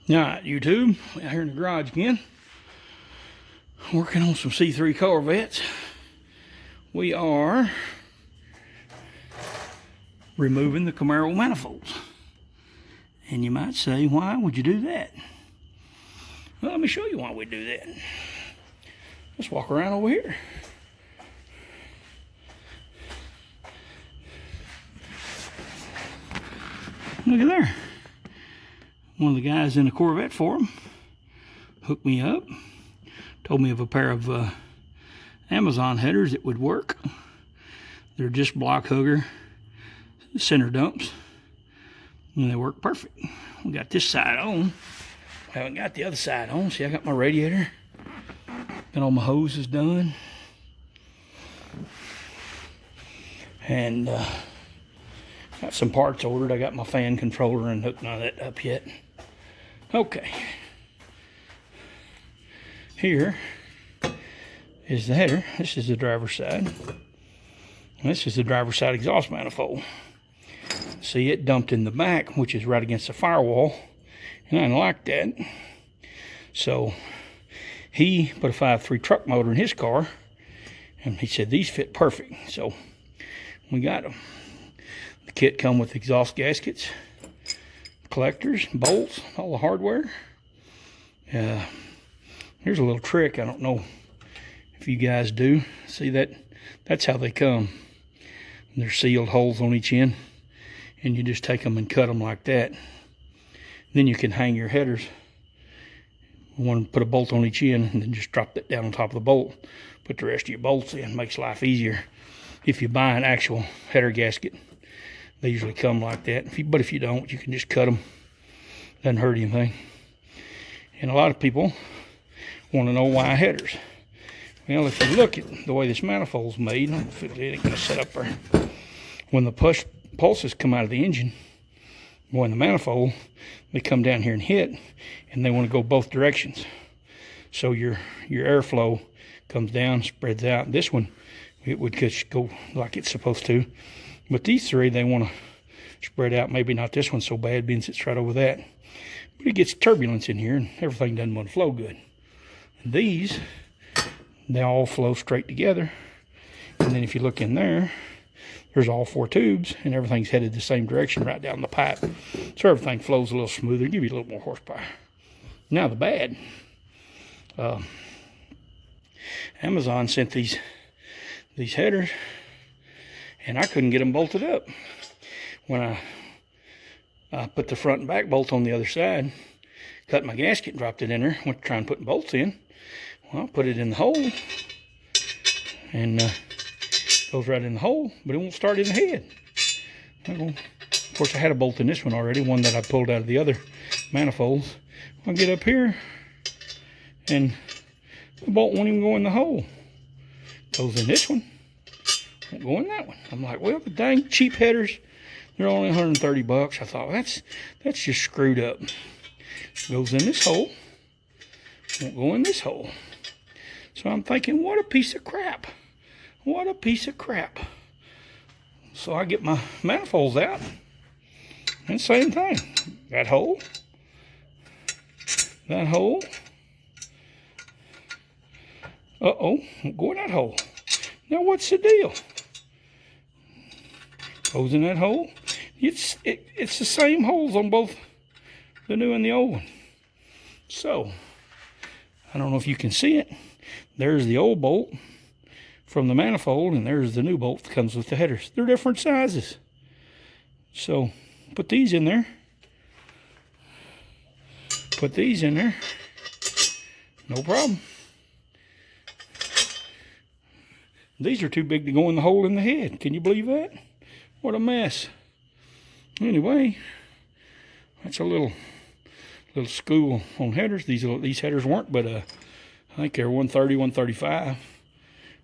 Alright, YouTube, out here in the garage again, working on some C3 Corvettes. We are removing the Camaro manifolds. And you might say, why would you do that? Well, let me show you why we do that. Let's walk around over here. Look at there. One of the guys in the Corvette forum hooked me up, told me of a pair of Amazon headers that would work. They're just block hugger center dumps, and they work perfect. We got this side on. I haven't got the other side on. See, I got my radiator. Got all my hoses done. And got some parts ordered. I got my fan controller and hooked none of that up yet. Okay. Here is the header. This is the driver's side. And this is the driver's side exhaust manifold. See, it dumped in the back, which is right against the firewall, and I didn't like that. So he put a 5.3 truck motor in his car, and he said these fit perfect. So we got them. The kit come with exhaust gaskets, collectors, bolts, all the hardware. Here's a little trick. I don't know if you guys do. See that? That's how they come. They're sealed holes on each end, and you just take them and cut them like that. Then you can hang your headers. You want to put a bolt on each end, and then just drop that down on top of the bolt. Put the rest of your bolts in. Makes life easier. If you buy an actual header gasket, they usually come like that. But if you don't, you can just cut them. Doesn't hurt anything. And a lot of people want to know why headers. Well, if you look at the way this manifold's made, it ain't going to set up there. When the pulses come out of the engine, go in the manifold, they come down here and hit, and they want to go both directions. So your airflow comes down, spreads out. This one, it would just go like it's supposed to. But these three, they want to spread out. Maybe not this one so bad, being it's right over that. But it gets turbulence in here, and everything doesn't want to flow good. And these, they all flow straight together. And then if you look in there, there's all four tubes, and everything's headed the same direction right down the pipe. So everything flows a little smoother, give you a little more horsepower. Now the bad. Amazon sent these headers, and I couldn't get them bolted up. When I put the front and back bolt on the other side, cut my gasket, dropped it in there, went to try and put bolts in. Well, I put it in the hole, and goes right in the hole, but it won't start in the head. Of course, I had a bolt in this one already, one that I pulled out of the other manifolds. I'll get up here, and the bolt won't even go in the hole. Goes in this one. Won't go in that one. I'm like, well, the dang cheap headers, they're only 130 bucks. I thought, that's just screwed up. Goes in this hole. Won't go in this hole. So I'm thinking, what a piece of crap. What a piece of crap. So I get my manifolds out, and same thing. That hole. That hole. Uh-oh, won't go in that hole. Now what's the deal? Goes in that hole. It's the same holes on both the new and the old one. So, I don't know if you can see it. There's the old bolt from the manifold, and there's the new bolt that comes with the headers. They're different sizes. So, put these in there. Put these in there. No problem. These are too big to go in the hole in the head. Can you believe that? What a mess. Anyway, that's a little school on headers. These headers weren't, but I think they're 130, 135.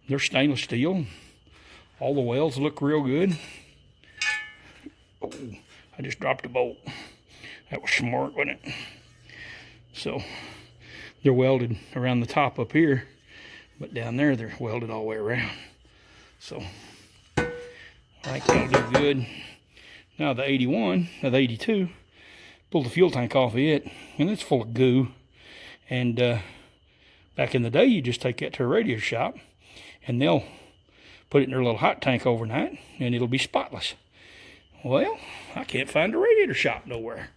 They're stainless steel. All the welds look real good. Oh, I just dropped a bolt. That was smart, wasn't it? So they're welded around the top up here, but down there they're welded all the way around. So I think that'll do good. Now the 81, the 82, pulled the fuel tank off it, and it's full of goo. And back in the day, you just take that to a radiator shop, and they'll put it in their little hot tank overnight, and it'll be spotless. Well, I can't find a radiator shop nowhere.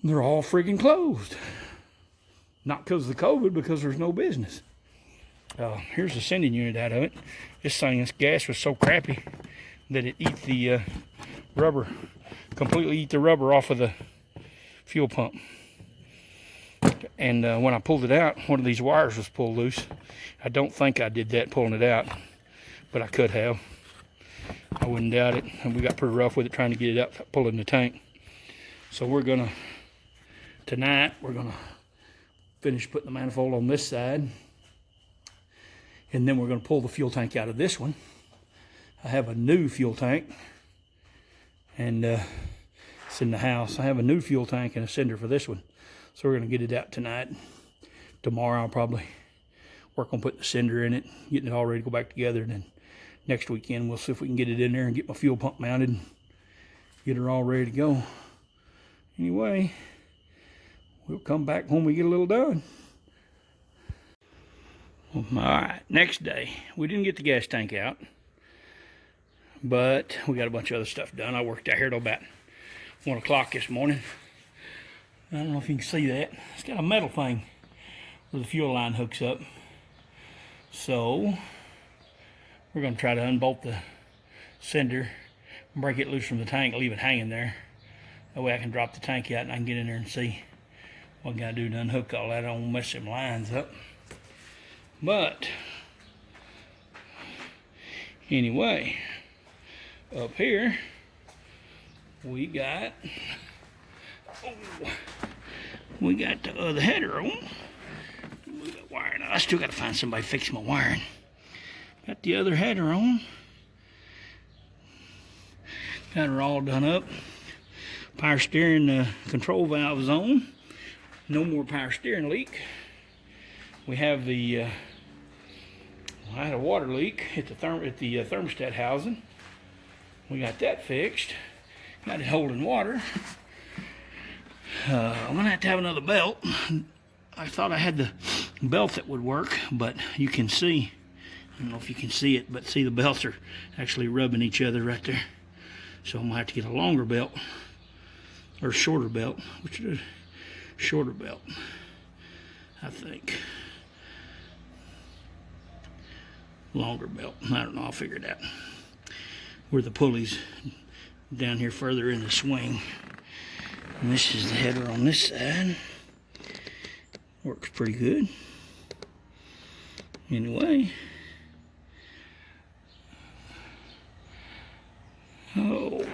They're all friggin' closed. Not because of the COVID, because there's no business. Here's the sending unit out of it. This gas was so crappy that it eat the rubber, completely eat the rubber off of the fuel pump. And when I pulled it out, one of these wires was pulled loose. I don't think I did that pulling it out, but I could have. I wouldn't doubt it. And we got pretty rough with it trying to get it out, pulling the tank. So tonight we're gonna finish putting the manifold on this side. And then we're gonna pull the fuel tank out of this one. I have a new fuel tank, and it's in the house. I have a new fuel tank and a sender for this one. So we're gonna get it out tonight. Tomorrow I'll probably work on putting the sender in it, getting it all ready to go back together, and then next weekend we'll see if we can get it in there and get my fuel pump mounted, get her all ready to go. Anyway, we'll come back when we get a little done. All right, next day. We didn't get the gas tank out, but we got a bunch of other stuff done. I worked out here till about 1 o'clock this morning. I don't know if you can see that. It's got a metal thing where the fuel line hooks up. So we're going to try to unbolt the sender, break it loose from the tank, leave it hanging there. That way I can drop the tank out and I can get in there and see what I got to do to unhook all that. I don't want to mess them lines up. But anyway, up here we got the other header on. We got wiring. I still got to find somebody to fix my wiring. Got the other header on. Got her all done up. Power steering control valve is on. No more power steering leak. We have the I had a water leak at the thermostat housing. We got that fixed. Got it holding water. I'm gonna have to have another belt. I thought I had the belt that would work, but you can see, I don't know if you can see it, but see the belts are actually rubbing each other right there. So I'm gonna have to get a longer belt, or shorter belt, which is a shorter belt, I think. Longer belt, I don't know, I'll figure it out. Where the pulleys down here further in the swing. And this is the header on this side. Works pretty good. Anyway. Oh.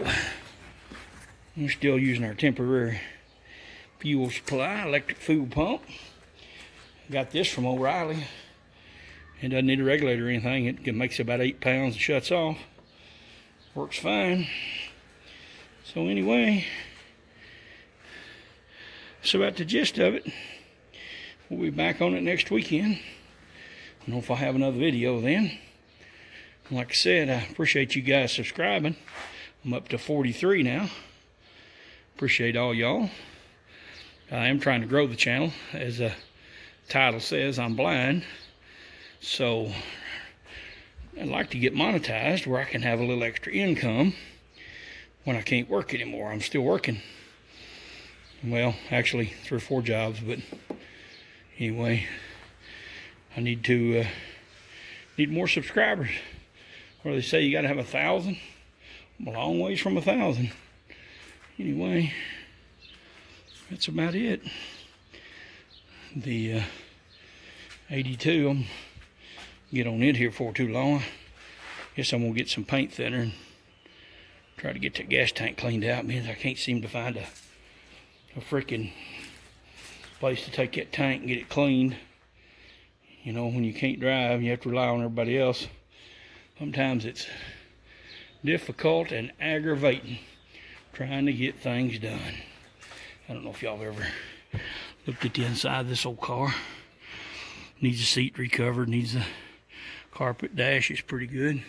We're still using our temporary fuel supply, electric fuel pump. Got this from O'Reilly. It doesn't need a regulator or anything. It makes about 8 pounds and shuts off. Works fine. So anyway, that's about the gist of it. We'll be back on it next weekend. I don't know if I'll have another video then. Like I said, I appreciate you guys subscribing. I'm up to 43 now. Appreciate all y'all. I am trying to grow the channel. As the title says, I'm blind. So I'd like to get monetized where I can have a little extra income when I can't work anymore. I'm still working. Well, actually 3 or 4 jobs, but anyway, I need more subscribers. Or they say you got to have 1,000. I'm a long ways from 1,000. Anyway, that's about it. The 82, I'm get on it here for too long. Guess I'm gonna get some paint thinner and try to get that gas tank cleaned out, because I can't seem to find a freaking place to take that tank and get it cleaned. You know, when you can't drive, you have to rely on everybody else. Sometimes it's difficult and aggravating trying to get things done. I don't know if y'all have ever looked at the inside of this old car. Needs a seat recovered, needs a carpet dash, is pretty good.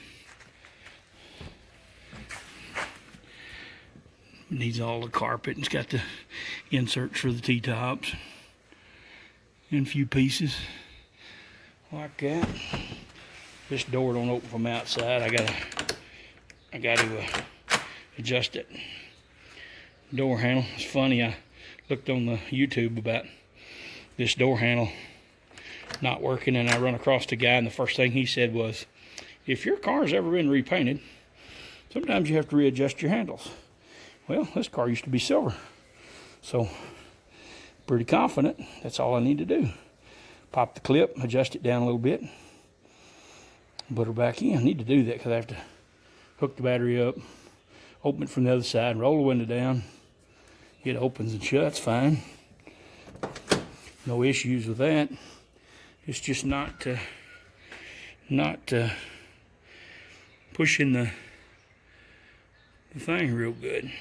It needs all the carpet. It's got the inserts for the T-tops and a few pieces like that. This door don't open from outside. I gotta adjust it. Door handle. It's funny. I looked on the YouTube about this door handle not working, and I run across the guy, and the first thing he said was, if your car's ever been repainted, sometimes you have to readjust your handles. Well, this car used to be silver, so pretty confident that's all I need to do. Pop the clip, adjust it down a little bit, put her back in. I need to do that because I have to hook the battery up, open it from the other side, roll the window down. It opens and shuts fine. No issues with that. It's just not pushing the thing real good.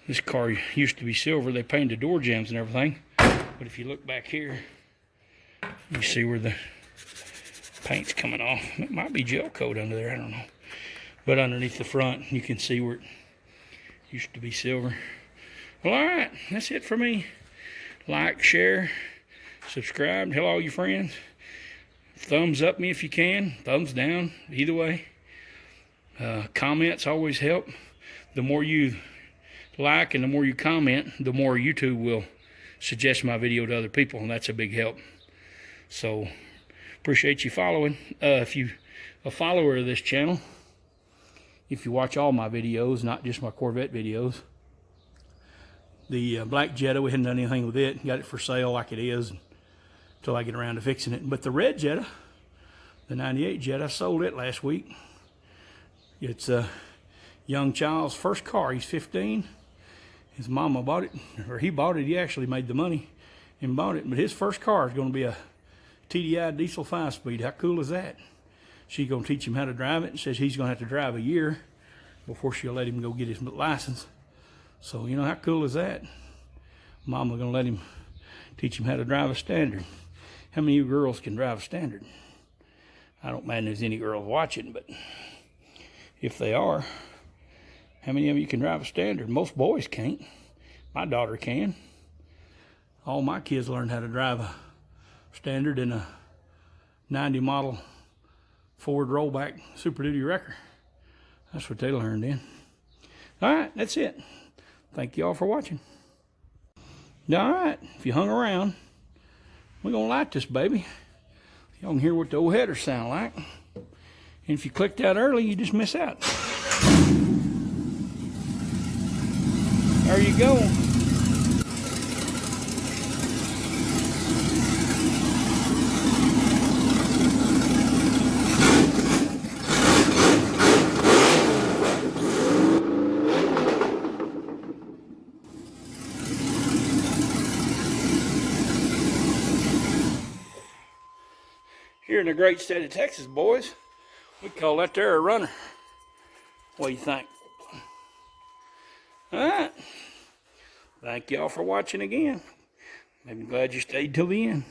This car used to be silver. They painted door jambs and everything. But if you look back here, you see where the paint's coming off. It might be gel coat under there, I don't know. But underneath the front, you can see where it used to be silver. Well, all right, that's it for me. Like, share, subscribe, tell all your friends. Thumbs up me if you can, thumbs down, either way. Comments always help. The more you like and the more you comment, the more YouTube will suggest my video to other people, and that's a big help. So, appreciate you following. If you're a follower of this channel, if you watch all my videos, not just my Corvette videos, the black Jetta, we hadn't done anything with it. Got it for sale like it is until I get around to fixing it. But the red Jetta, the 98 Jetta, I sold it last week. It's a young child's first car. He's 15. His mama bought it, or he bought it. He actually made the money and bought it. But his first car is going to be a TDI diesel 5-speed. How cool is that? She's going to teach him how to drive it and says he's going to have to drive a year before she'll let him go get his license. So, you know, how cool is that? Mama going to let him teach him how to drive a standard. How many of you girls can drive a standard? I don't imagine there's any girls watching, but if they are, how many of you can drive a standard? Most boys can't. My daughter can. All my kids learned how to drive a standard in a 90 model Ford rollback Super Duty wrecker. That's what they learned in. All right, that's it. Thank you all for watching. All right, if you hung around, we're going to light this baby. Y'all can hear what the old headers sound like. And if you clicked out early, you just miss out. There you go. Here in the great state of Texas, boys, we call that there a runner. What do you think? All right. Thank y'all for watching again. I'm glad you stayed till the end.